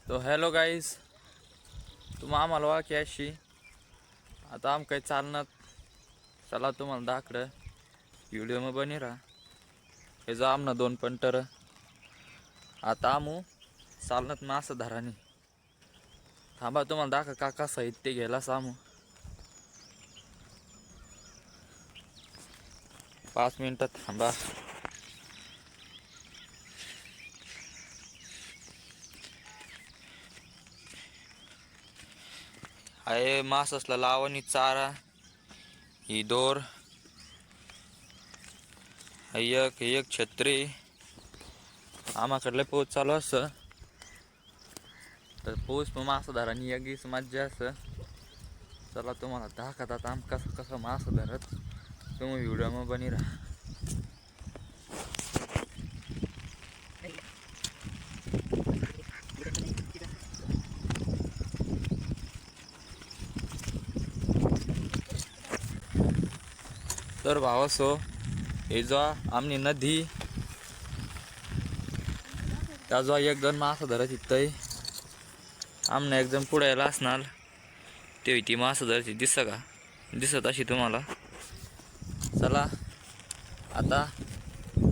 तो हॅलो गाईस, तुम्हा आम्हाला वाकी अशी आता आम काही चालणार. चला तुम्हाला दाखडं व्हिडिओ मग बनी राहा. हे जो आमना 2 पंटर आता आमू चालनात मास धरानी. थांबा तुम्हाला दाखा काका साहित्य घ्यायला सामू 5 मिनिटात थांबा. आहे मास असला लावणी चारा ही दोर एक छत्री. आमाकडले पोच चालू असं तर पोच मग मास धरानी यगीच मज्जा असं. चला तुम्हाला दाखवतात आम कसं कसं मास धरत. तुम्ही व्हिडिओ मग बनी राहा. तर भावासो हे जो आमनी नदी त्या जो 1-2 मास धरत इथं आमने एकदम पुढे यायला असणार. ते ती मास धरत दिसत अशी तुम्हाला. चला आता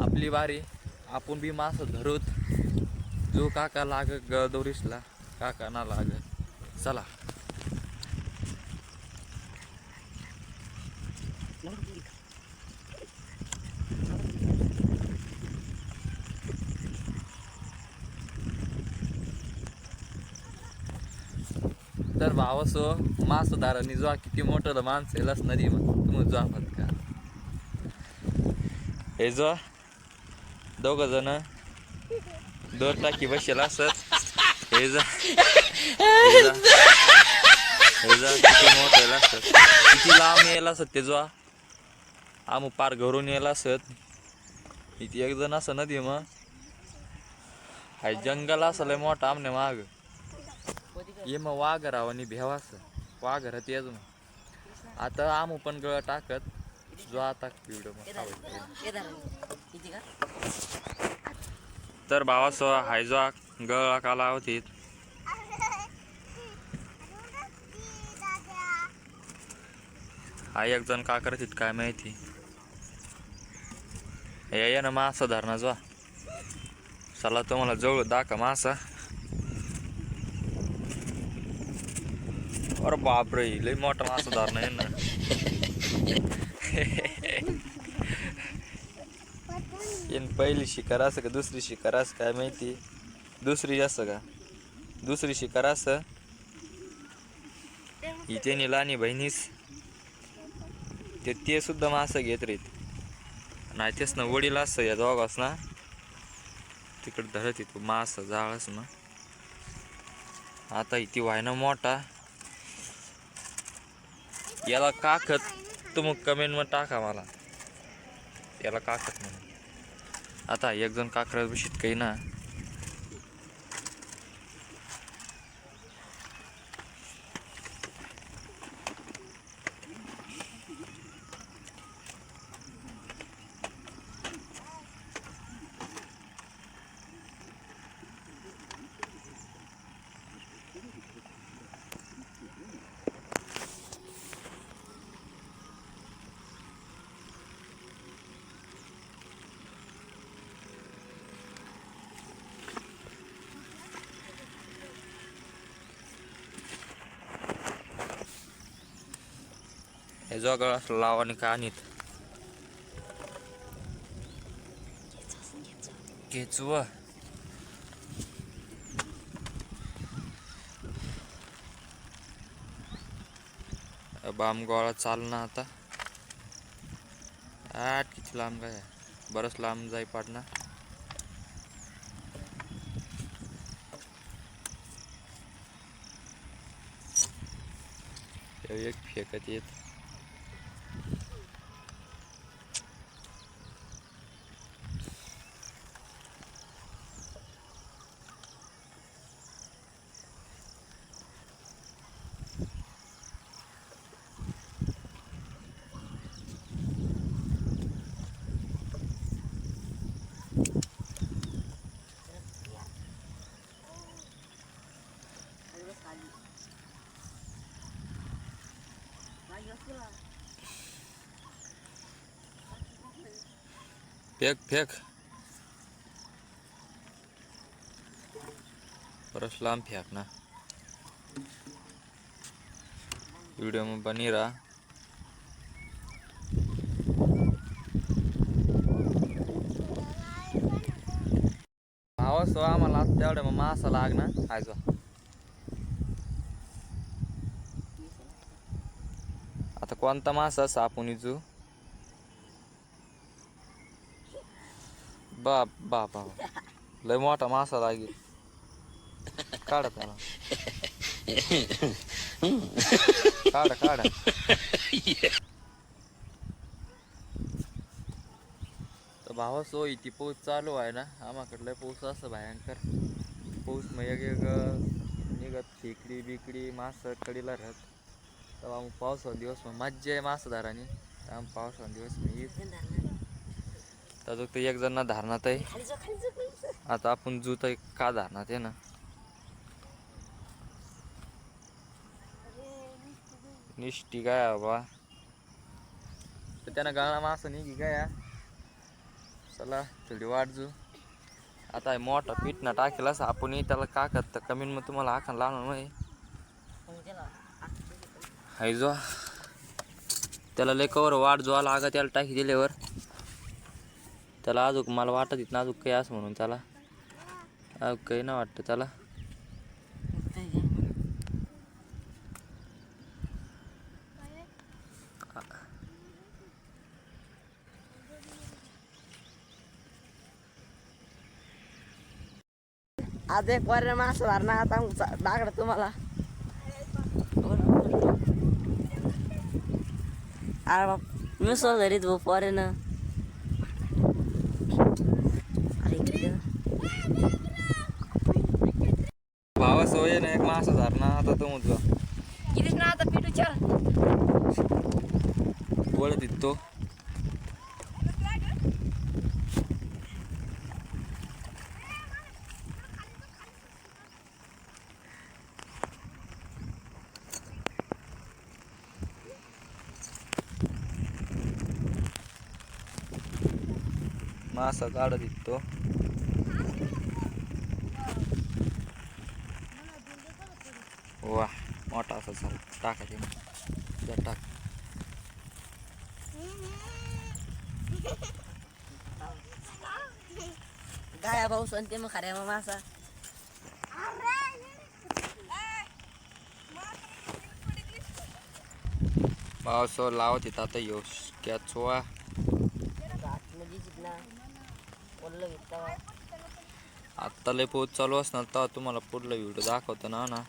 आपली बारी. आपण बी मास धरूत. जो काका लाग दोरीसला काका ना लाग. चला तर भावासो मास धारानी जो किती मोठं माणसं येलाच नदी मग तुम्ही जो आहात का. हे जो 2 जण दोर टाकी बसेल असत. हे जा किती मोठं यायला असत. किती लांब यायला असत ते जो आम पार घरून यायला असत. इथे 1 जण असं नदी मग हाय जंगल असलं मोठा आमने माग. ये मग वाघ राव आणि भेवास वाघ राहत येज मग. आता आमू पण गळ टाकत जो आता व्हिडिओ तर भावासो हाय जो गळ काला होती. हा 1 जण का करत काय माहिती. हे ना मासा धरणा जो. चला तुम्हाला जवळ दाखवा मासा. अरे बापरे लय मोठा मासा धरणा आहे ना. पहिली शिकार असं का दुसरी शिकार असं काय माहिती. दुसरी असं का दुसरी शिकार असं. इथे निलानी बहिणीस ते सुद्धा मासा घेत राहत. नाही तेच ना वडील असं या दोघांस ना तिकडे धरत येतो मासा जाळस ना. आता इथे व्हायना मोठा याला काखत. तुम्ही कमेंट मध्ये टाका मला याला काखत म्हणून. आता 1 जण काकरा बशीत काही ना. हे जो गळा लावानी का आणीत केचुआ. बाम गोळा चालना आता. किती लांब काय बरंच लांब जाई पाडना. एक फेकत येत. फेक फेक परस लांब फेक ना व्हिडिओ में बनी रहा. भावा आम्हाला तेवढ्या मग मासा लागणार आयजो. आता कोणता मासा सापून इजू बाप बाप बाप लय मोठा मासा लागेल. काढा त्याला काढा काढा. तर भावा सो इथे पाऊस चालू आहे ना आम्हाकडलं पाऊस असं भयंकर पाऊस मग एक निघत खेकडी बिकडी मासं कडीला राहत. तेव्हा मग पावसाळा दिवस मग मज्जा आहे मासा धराने. आम पावसाळा दिवस मी येत तर ते एक जण धारणात आहे. आता आपण जूत का धारणात आहे ना निष्ठी काय बाबा तर त्यानं गाळा मासा निघी काय चला थोडी वाट जू. आता आहे मोठा पिठना टाकेला आपण त्याला का करतं कमी मग तुम्हाला आखण लावणार मग हाय जो त्याला लय कवर वाट जो आला आगा त्याला टाकी दिल्यावर त्याला अजून मला वाटत इथं अजून काही असं म्हणून त्याला अजून काही नाही वाटतं त्याला. आज एक वर मास धरणार आता दागड तुम्हाला. अरे बाप मी सो घरीच भाऊ पोरे ना. भावा सोय ना एक मासा धरणा आता तो मुद्दा कितीच ना आता पिटू चार वळत तो मासा काढत तो वा मोठा असा झाला टाकायचे टाक. गाया भाऊ संते मग खऱ्या मग मासा पावस लावत येत आता यो कॅचवा आत्ता लय पोच चालू असणार तर तुम्हाला पुढला व्हिडिओ दाखवतो ना ना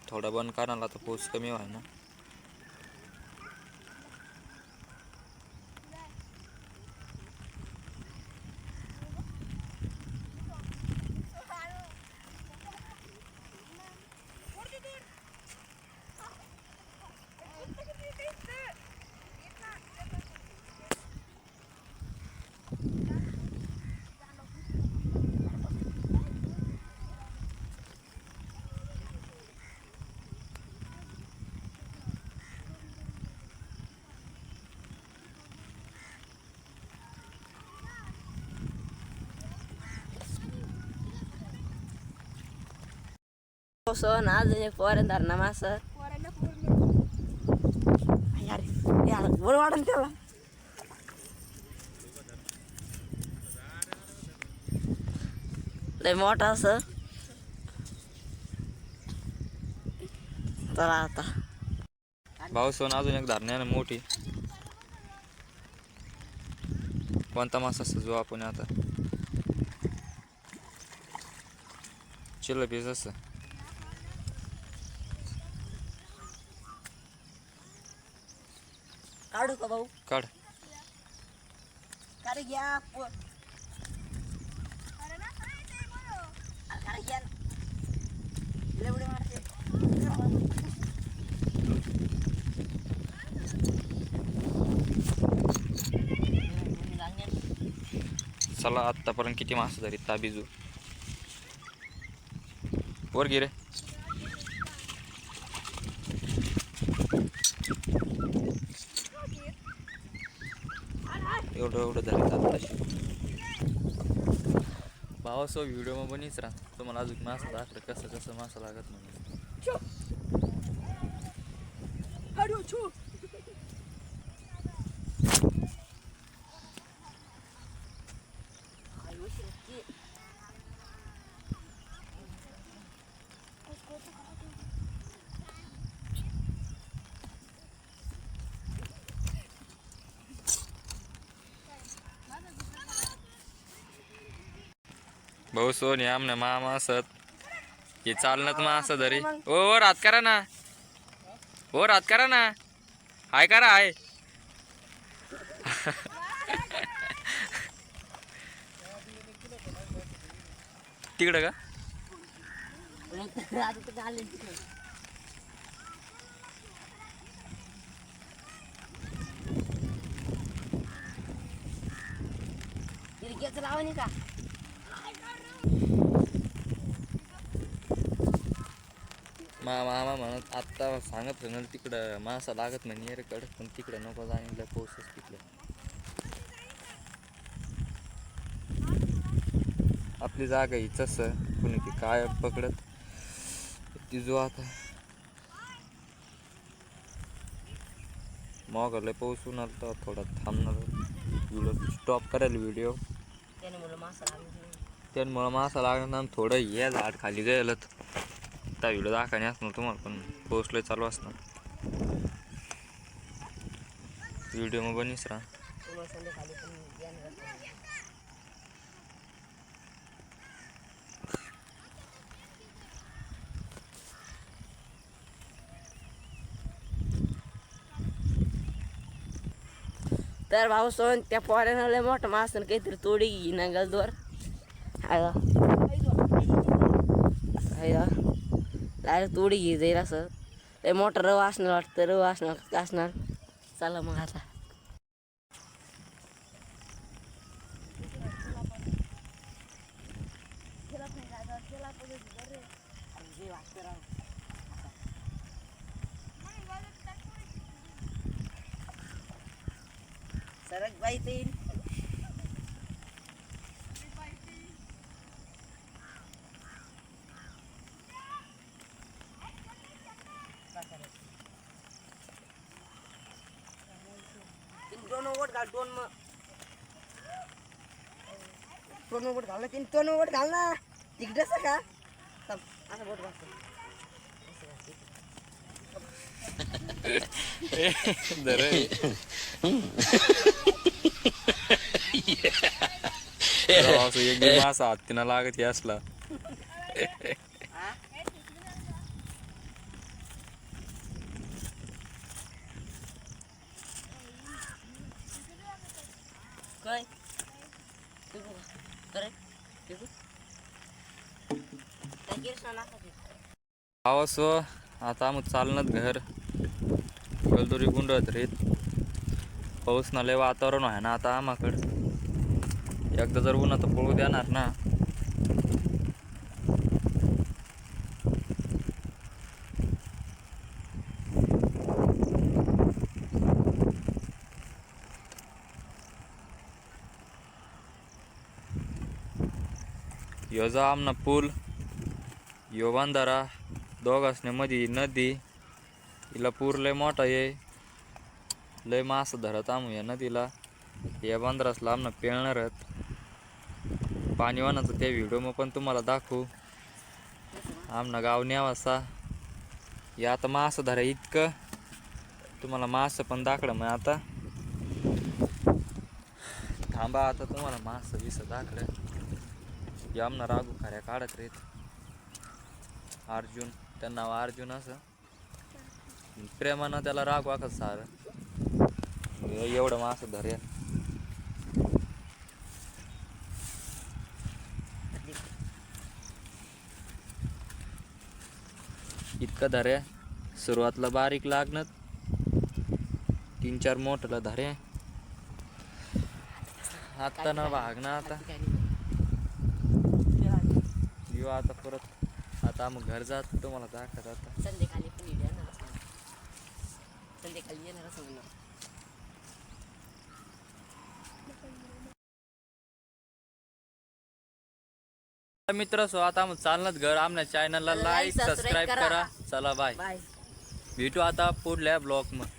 थोडा बंद करायला आता पोच कमी व्हाय ना. सोन अजून एक पोऱ्यान धरणा मासा. यार यार वर वाढन त्याला लय मोठा असं. चला आता भाऊ सोन अजून एक धारण्या मोठी कोणता मासा सजू आपण आता चिल्ल पीस असं काढू का भाऊ काढ काढ घ्या चला आत्तापर्यंत किती मासा झाली ताबीजू वर गिरे एवढं धरतात तशी भावासो व्हिडिओ मग बनीच राहा तुम्हाला अजून मासा दाखलं कसं कसं मासा लागत म्हणून भाऊ सोन या आमने मामा असत हे चालण्यात मा असं धरी ओ रात करा ना हो रात करा ना हाय करा हाय तिकडं का आता तर घालेन तिकडे. तिरक्याचं लावा नाही का मामा म्हणत आत्ता सांगत ना तिकडं मासा लागत म्हणे कडे पण तिकडं नको जाणीला पाऊसच तिकडे आपली जागा हीच असं कुणी ती काय पकडत ती जो आता मग पाऊसून आलं तर थोडा थांबणार स्टॉप करायला व्हिडिओ त्याने मला मासा लागला त्यामुळं मासा लागणार थोडं हे झाड खाली गेलं त्या व्हिडिओ दाखवणे असणार तुम्हाला पण पोचलं चालू असणार व्हिडिओ मग बनीस राहा तुम्हाला संध्याकाळी पण येणार असणार. तर भाऊ सोन त्या पोऱ्यानं लय मोठं मासन काहीतरी तोडी घे ना गलदवर डायरेक्ट तोडी घे जाईल असं लय मोठं रव असणार वाटतं रव असणार चला मग आता सरक बाई ते दोन ओट घाल दोन ओट घाल ना तीन दोन ओट घाल ना तिकडच का असं बोट घालतो एक दिवस मासा हत्तीना लागत असला काय आवाज आता आम्ही चालणार घर गलदोरी गुंडत रेत पाऊस ना लय वातावरण आहे ना आता आम्हाकडं एकदा जर ऊन आता पळू देणार ना यो जा आमना पूल यो बांधारा दोघांसने मध्ये नदी हिला पूर लय मोठा आहे लय मास धरत आम या नदीला या बांधारासला आमना पेळणार पाणी वाहनाचं त्या व्हिडिओ मग पण तुम्हाला दाखवू आमना गाव न्यावासा या आता मास धरा इतकं तुम्हाला मास पण दाखलं मग आता थांबा आता तुम्हाला मास विस दाखलं या आमना रागू खऱ्या काढत रेत अर्जुन त्या नाव अर्जुन असं प्रेमानं त्याला राग वाकत सार एवढं मास धरेल इतकं धरे सुरुवातला बारीक लागणार 3-4 मोठला धरे आता ना भागना आता येऊ आता परत आता आम्ही घर जात तुम्हाला दाखवत आता संध्याकाळी पण येणार संध्याकाळी येणार असं म्हणणार मित्र सो आता मग चालणार घर आमच्या चॅनलला लाईक सबस्क्राईब करा. चला बाय. बाय. भेटू आता पुढल्या ब्लॉग मध्ये.